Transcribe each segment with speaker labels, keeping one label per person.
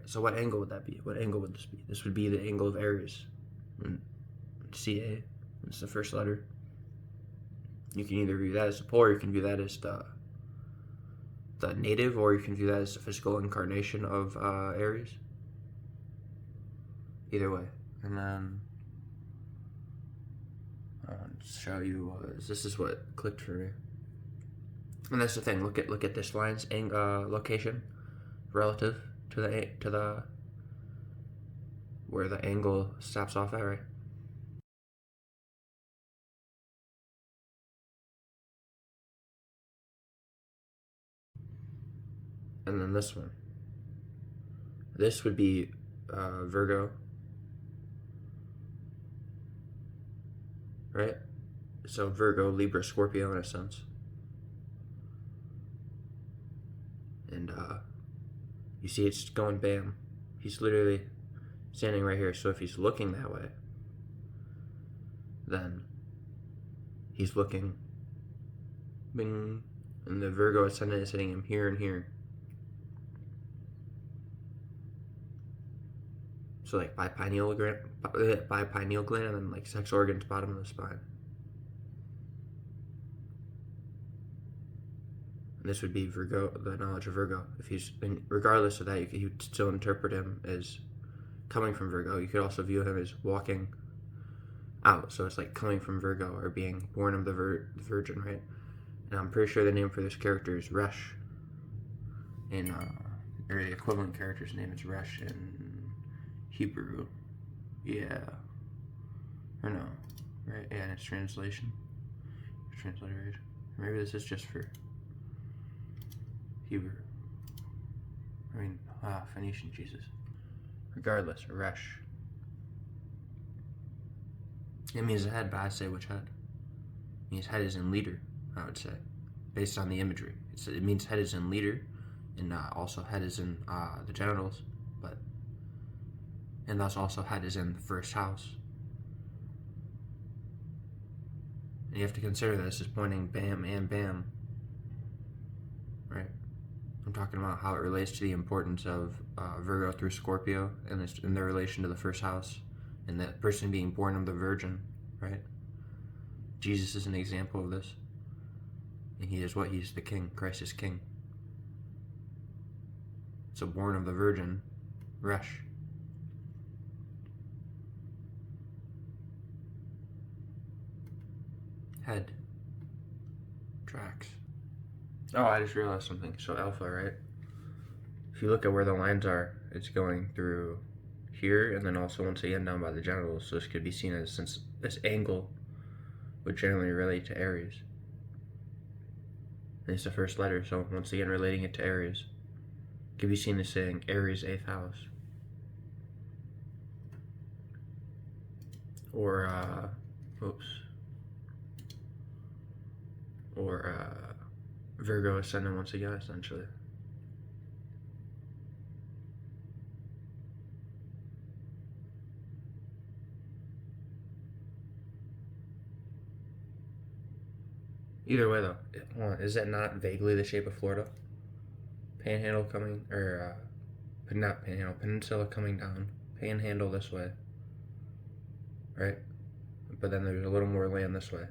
Speaker 1: So what angle would that be? What angle would this be? This would be the angle of Aries. CA. It's the first letter. You can either view that as the pole, or you can view that as the native, or you can view that as the physical incarnation of Aries. Either way. And then I'll show you. This is what clicked for me. And that's the thing. Look at this line's location relative to the where the angle stops off at, right? And then this one. This would be Virgo, right? So Virgo, Libra, Scorpio in a sense. And you see it's going bam. He's literally standing right here. So if he's looking that way, then he's looking bing, and the Virgo ascendant is hitting him here and here. So like by pineal gland, and then like sex organs, bottom of the spine. And this would be Virgo, the knowledge of Virgo. If he's, regardless of that, you would still interpret him as coming from Virgo. You could also view him as walking out. So it's like coming from Virgo, or being born of the Virgin, right? And I'm pretty sure the name for this character is Resh. Or the equivalent character's name is Resh in Hebrew. Yeah. Or no. Right? Yeah, and it's translation. Transliteration. Maybe this is just for Hebrew. I mean, Phoenician, Jesus. Regardless, Resh. It means head, but I say which head. It means head is in leader, I would say, based on the imagery. It means head is in leader, and also head is in the genitals, and thus also head is in the first house. And you have to consider that this is pointing bam and bam, right? I'm talking about how it relates to the importance of Virgo through Scorpio, and in their relation to the first house, and that person being born of the Virgin, right? Jesus is an example of this. And he is what? He's the king. Christ is king. So born of the Virgin, Resh. Head. Tracks. Oh, I just realized something. So alpha, right? If you look at where the lines are, it's going through here, and then also once again down by the genitals. So this could be seen as, since this angle would generally relate to Aries. And it's the first letter, so once again relating it to Aries. Could be seen as saying Aries 8th house. Or, Virgo ascendant once again, essentially. Either way, though, is that not vaguely the shape of Florida? Panhandle coming, or not Panhandle, Peninsula coming down, Panhandle this way, right? But then there's a little more land this way.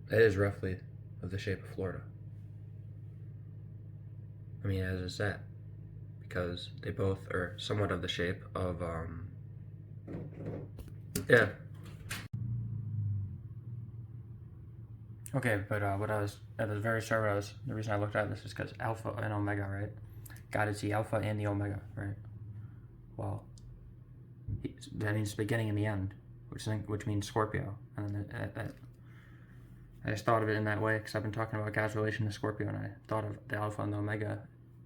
Speaker 1: That is roughly of the shape of Florida. I mean, as is that, because they both are somewhat of the shape of, yeah. Okay, but what I was at the very start, the reason I looked at this is because Alpha and Omega, right? God is the Alpha and the Omega, right? Well, that means the beginning and the end, which means Scorpio. And I just thought of it in that way because I've been talking about God's relation to Scorpio, and I thought of the Alpha and the Omega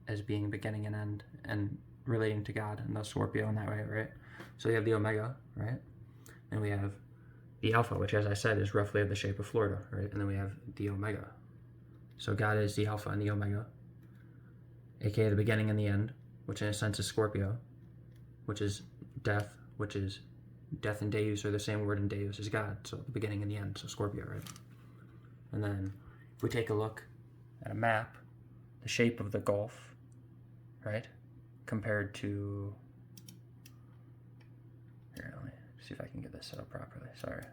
Speaker 1: as being beginning and end, and relating to God, and thus Scorpio in that way, right? So we have the Omega, right? And we have the Alpha, which, as I said, is roughly of the shape of Florida, right? And then we have the Omega. So God is the Alpha and the Omega, aka the beginning and the end, which in a sense is Scorpio, which is death, which is death and Deus are the same word in Deus as God, so the beginning and the end, so Scorpio, right? And then if we take a look at a map, the shape of the Gulf right? Compared to, here, let me see if I can get this set up properly. Sorry.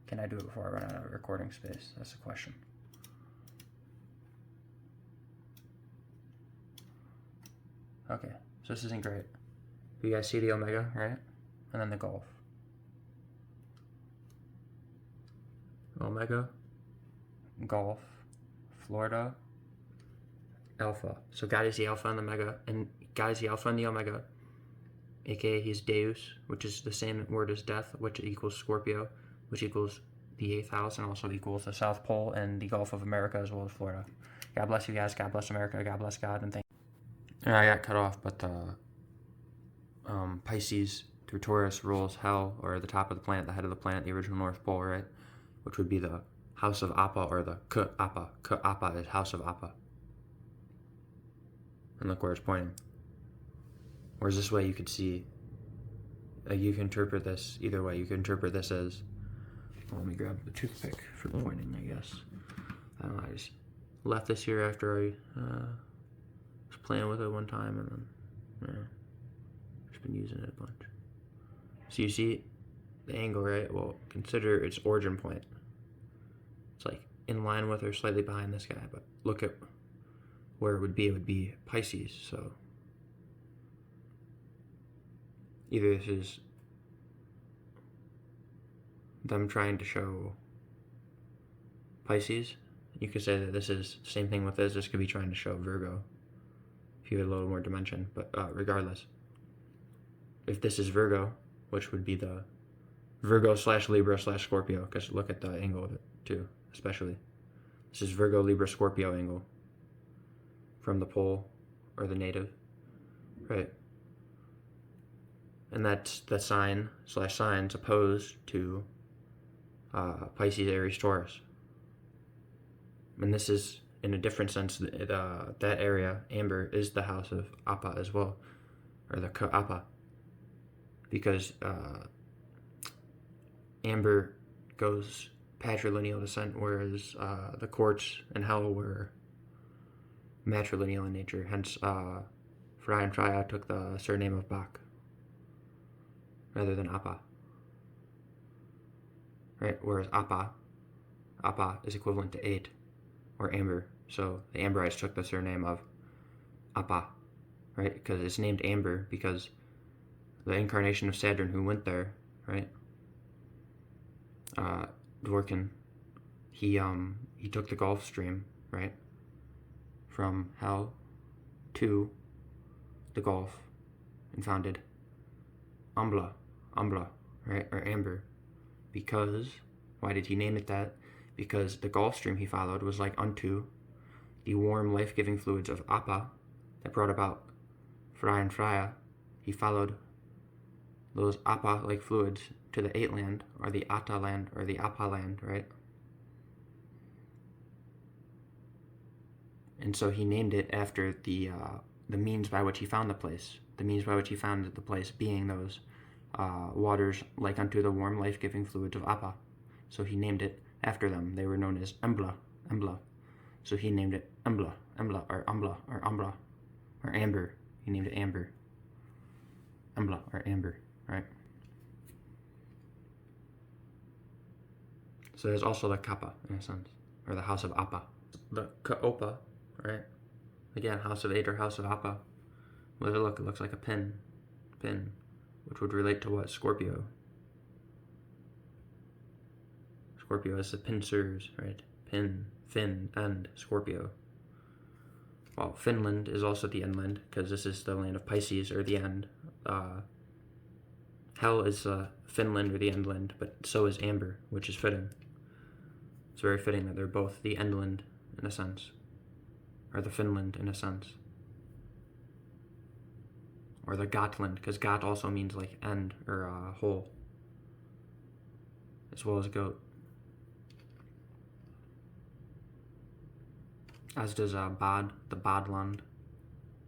Speaker 1: Can I do it before I run out of recording space? That's the question. Okay, so this isn't great. You guys see the omega, right? And then the Gulf. Omega, Gulf, Florida, Alpha. So God is the Alpha and the Omega, and God is the Alpha and the Omega, aka he's Deus, which is the same word as death, which equals Scorpio, which equals the 8th house, and also equals the South Pole and the Gulf of America as well as Florida. God bless you guys. God bless America. God bless God, and thank you. And I got cut off, but Pisces through Taurus rules hell, or the top of the planet, the head of the planet, the original North Pole, right? Which would be the house of Appa, or the Ka-Appa. Ka-Appa is house of Appa. And look where it's pointing. Whereas this way you could see, you can interpret this either way. You can interpret this as, well, let me grab the toothpick for pointing, I guess. I don't know, I just left this here after I was playing with it one time, and then just been using it a bunch. So you see the angle, right? Well, consider its origin point. It's like in line with or slightly behind this guy, but look at where it would be Pisces. So either this is them trying to show Pisces. You could say that this is the same thing with this. This could be trying to show Virgo if you had a little more dimension. But regardless, if this is Virgo, which would be the Virgo / Libra / Scorpio, because look at the angle of it too, especially. This is Virgo, Libra, Scorpio angle from the pole or the native, right? And that's the sign / signs opposed to Pisces, Aries, Taurus. And this is, in a different sense, that area, Amber, is the house of Appa as well, or the Ka-Appa, because Amber goes patrilineal descent, whereas the Quartz and Hell were matrilineal in nature. Hence, Freya and Freya took the surname of Bach rather than Appa. Right? Whereas Appa is equivalent to 8, or Amber. So the Amberites took the surname of Appa, right? Because it's named Amber because the incarnation of Saturn who went there, right? Dworkin, he took the Gulf Stream, right, from Hell to the Gulf and founded Ambla, right, or Amber. Because, why did he name it that? Because the Gulf Stream he followed was like unto the warm, life-giving fluids of Appa that brought about Freya and Freya. He followed those Appa-like fluids to the 8 land, or the Atta land, or the Appa land, right? And so he named it after the means by which he found the place. The means by which he found the place being those waters like unto the warm, life-giving fluids of Appa. So he named it after them. They were known as Embla. So he named it Embla, or Ambla, or Ambra, or Amber. He named it Amber. Embla, or Amber, right? So there's also the Kappa, in a sense, or the house of Appa. The Ka-Opa, right? Again, house of 8 or house of Appa. Well, look, it looks like a pin, which would relate to what? Scorpio. Scorpio is the pincers, right? Pin, fin, end, Scorpio. Well, Finland is also the endland, because this is the land of Pisces, or the end. Hell is Finland, or the endland, but so is Amber, which is fitting. It's very fitting that they're both the endland, in a sense. Or the Finland, in a sense. Or the Gotland, because Got also means like end, or hole. As well as goat. As does Bod, the Bodland,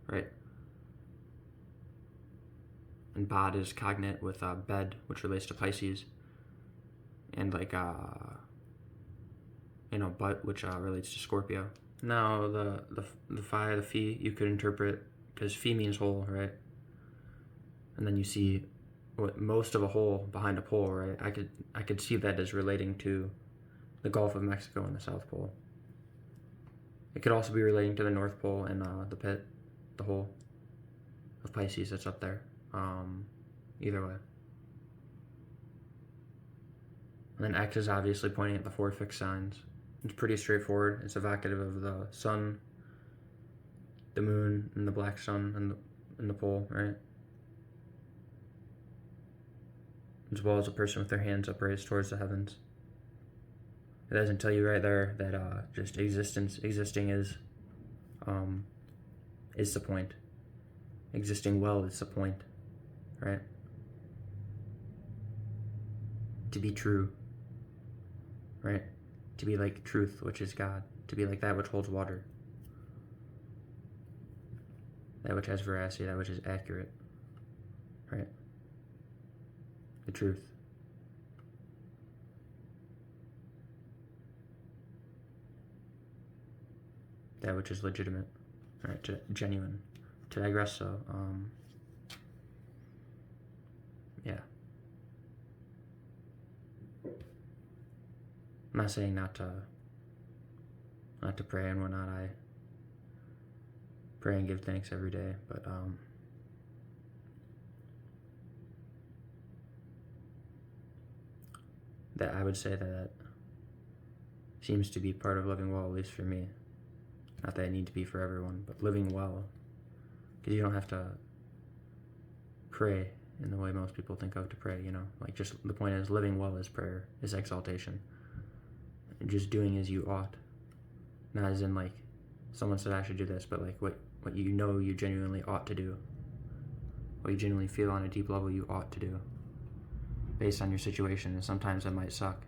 Speaker 1: right? And Bod is cognate with bed, which relates to Pisces. And like, butt, which relates to Scorpio. Now, the Phi, the Phi, you could interpret because phi means hole, right? And then you see what most of a hole behind a pole, right? I could see that as relating to the Gulf of Mexico and the South Pole. It could also be relating to the North Pole and the pit, the hole of Pisces that's up there. Either way. And then X is obviously pointing at the 4 fixed signs. It's pretty straightforward. It's evocative of the sun, the moon, and the black sun, and the pole, right? As well as a person with their hands upraised towards the heavens. It doesn't tell you right there that just existing is the point. Existing well is the point, right? To be true, right? To be like truth, which is God. To be like that which holds water. That which has veracity, that which is accurate, right? The truth. That which is legitimate, right? Genuine. To digress, so, yeah. I'm not saying not to pray and whatnot. I pray and give thanks every day, but that I would say that seems to be part of living well, at least for me. Not that I need to be for everyone, but living well, because you don't have to pray in the way most people think of to pray. You know, like just the point is living well is prayer, is exaltation. Just doing as you ought, not as in like someone said I should do this, but like what you know you genuinely ought to do, what you genuinely feel on a deep level you ought to do, based on your situation. And sometimes that might suck,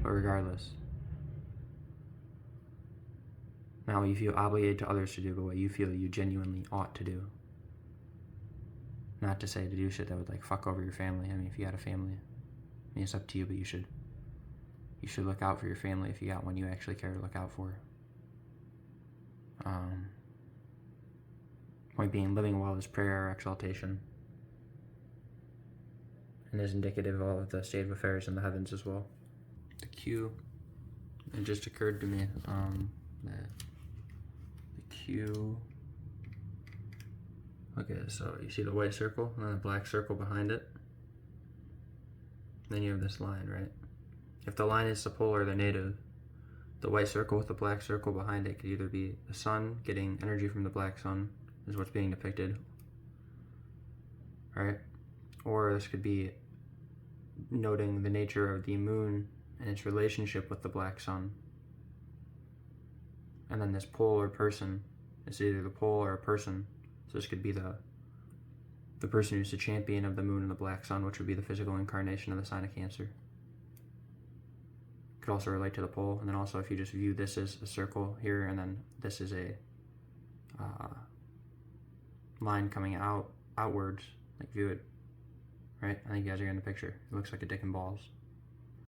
Speaker 1: but regardless, not what you feel obligated to others to do, but what you feel you genuinely ought to do. Not to say to do shit that would like fuck over your family. I mean, if you had a family, I mean, it's up to you, but you should look out for your family if you got one you actually care to look out for. Point being, living well is prayer or exaltation, and is indicative of the state of affairs in the heavens as well. The Q, it just occurred to me, the Q, okay, so you see the white circle and then the black circle behind it, then you have this line, right? If the line is the polar, the native, the white circle with the black circle behind it could either be the sun getting energy from the black sun, is what's being depicted, right? Or this could be noting the nature of the moon and its relationship with the black sun. And then this pole or person, it's either the pole or a person. So this could be the person who's the champion of the moon and the black sun, which would be the physical incarnation of the sign of Cancer. Could also relate to the pole. And then also if you just view this as a circle here, and then this is a line coming outwards, like view it, right? I think you guys are getting the picture. It looks like a dick and balls.